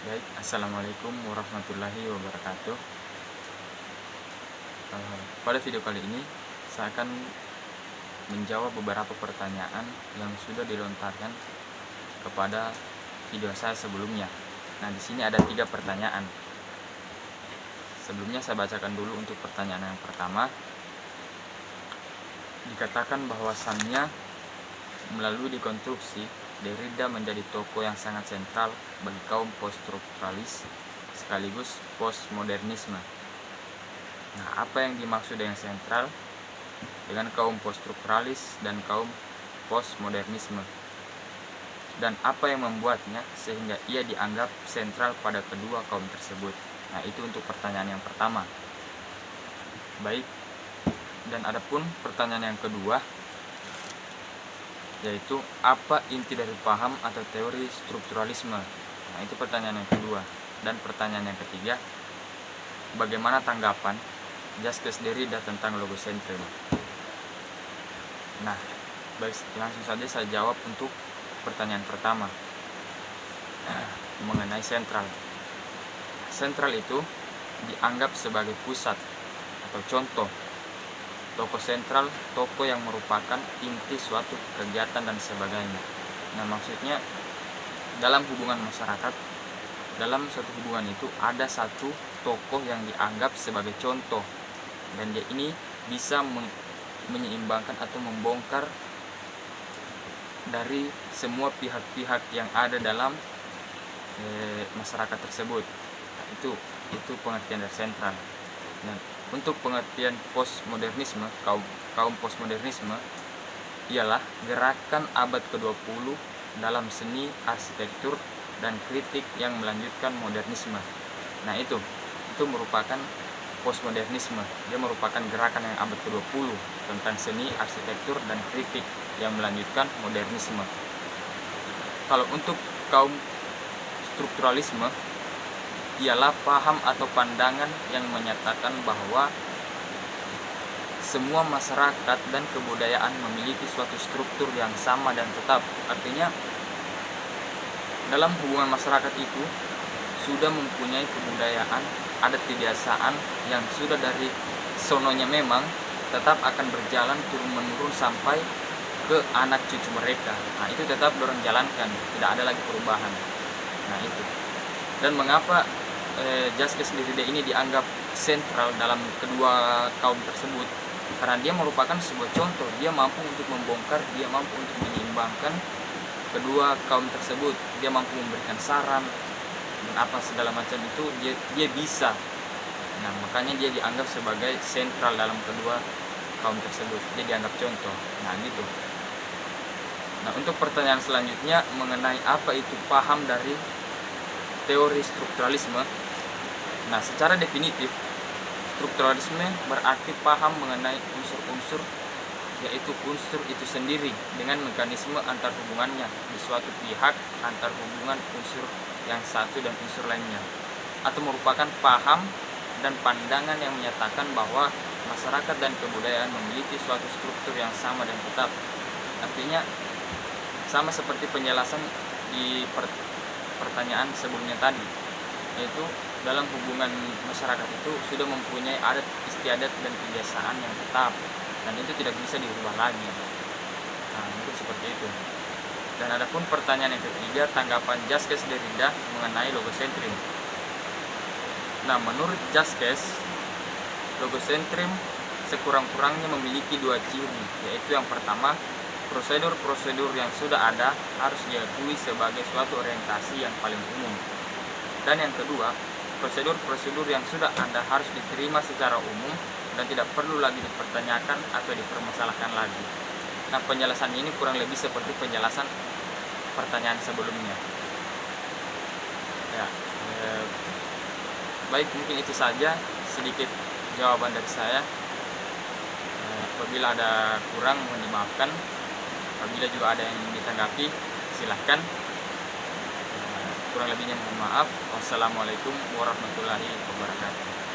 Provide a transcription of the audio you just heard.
Baik, assalamualaikum warahmatullahi wabarakatuh. Pada video kali ini saya akan menjawab beberapa pertanyaan yang sudah dilontarkan kepada video saya sebelumnya. Nah, di sini ada 3 pertanyaan. Sebelumnya saya bacakan dulu untuk pertanyaan yang pertama. Dikatakan bahwasannya melalui dekonstruksi, Derrida menjadi tokoh yang sangat sentral bagi kaum post-strukturalis sekaligus postmodernisme. Nah, apa yang dimaksud dengan sentral dengan kaum post-strukturalis dan kaum postmodernisme? Dan apa yang membuatnya sehingga ia dianggap sentral pada kedua kaum tersebut? Nah, itu untuk pertanyaan yang pertama. Baik, dan adapun pertanyaan yang kedua, yaitu apa inti dari paham atau teori strukturalisme. Nah, itu pertanyaan yang kedua. Dan pertanyaan yang ketiga, bagaimana tanggapan Jacques Derrida tentang logosentrim. Nah, baik, langsung saja saya jawab untuk pertanyaan pertama mengenai sentral. Sentral itu dianggap sebagai pusat atau contoh. Tokoh sentral, tokoh yang merupakan inti suatu kegiatan dan sebagainya. Nah, maksudnya dalam hubungan masyarakat, dalam suatu hubungan itu ada satu tokoh yang dianggap sebagai contoh, dan dia ini bisa menyeimbangkan atau membongkar dari semua pihak-pihak yang ada dalam masyarakat tersebut. Nah, itu pengertian dari sentral. Nah, untuk pengertian postmodernisme, kaum postmodernisme ialah gerakan abad ke-20 dalam seni, arsitektur, dan kritik yang melanjutkan modernisme. Nah, itu merupakan postmodernisme. Dia merupakan gerakan yang abad ke-20 tentang seni, arsitektur, dan kritik yang melanjutkan modernisme. Kalau untuk kaum strukturalisme ialah paham atau pandangan yang menyatakan bahwa semua masyarakat dan kebudayaan memiliki suatu struktur yang sama dan tetap. Artinya dalam hubungan masyarakat itu sudah mempunyai kebudayaan, adat kebiasaan yang sudah dari sononya memang tetap akan berjalan turun-menurun sampai ke anak cucu mereka. Nah, itu tetap dorang jalankan, tidak ada lagi perubahan. Nah, itu. Dan mengapa Jacques Derrida ini dianggap sentral dalam kedua kaum tersebut? Karena dia merupakan sebuah contoh. Dia mampu untuk membongkar, dia mampu untuk menyeimbangkan kedua kaum tersebut. Dia mampu memberikan saran dan apa segala macam itu dia bisa. Nah, makanya dia dianggap sebagai sentral dalam kedua kaum tersebut. Dia dianggap contoh. Nah, gitu. Nah, untuk pertanyaan selanjutnya mengenai apa itu paham dari teori strukturalisme. Nah, secara definitif, strukturalisme berarti paham mengenai unsur-unsur, yaitu unsur itu sendiri dengan mekanisme antar hubungannya di suatu pihak antar hubungan unsur yang satu dan unsur lainnya, atau merupakan paham dan pandangan yang menyatakan bahwa masyarakat dan kebudayaan memiliki suatu struktur yang sama dan tetap. Artinya sama seperti penjelasan di pertanyaan sebelumnya tadi, yaitu dalam hubungan masyarakat itu sudah mempunyai adat istiadat dan kebiasaan yang tetap, dan itu tidak bisa diubah lagi. Nah, itu seperti itu. Dan adapun pertanyaan yang ketiga, tanggapan Jacques Derrida mengenai logosentrim. Nah, menurut Jacques, logosentrim sekurang-kurangnya memiliki 2 ciri, yaitu yang pertama, prosedur-prosedur yang sudah ada harus diakui sebagai suatu orientasi yang paling umum. Dan yang kedua, prosedur-prosedur yang sudah ada harus diterima secara umum dan tidak perlu lagi dipertanyakan atau dipermasalahkan lagi. Nah, penjelasan ini kurang lebih seperti penjelasan pertanyaan sebelumnya. Ya, baik, mungkin itu saja sedikit jawaban dari saya. Apabila ada kurang, mohon dimaafkan. Apabila juga ada yang ditanggapi, silahkan. Kurang lebihnya mohon maaf. Wassalamualaikum warahmatullahi wabarakatuh.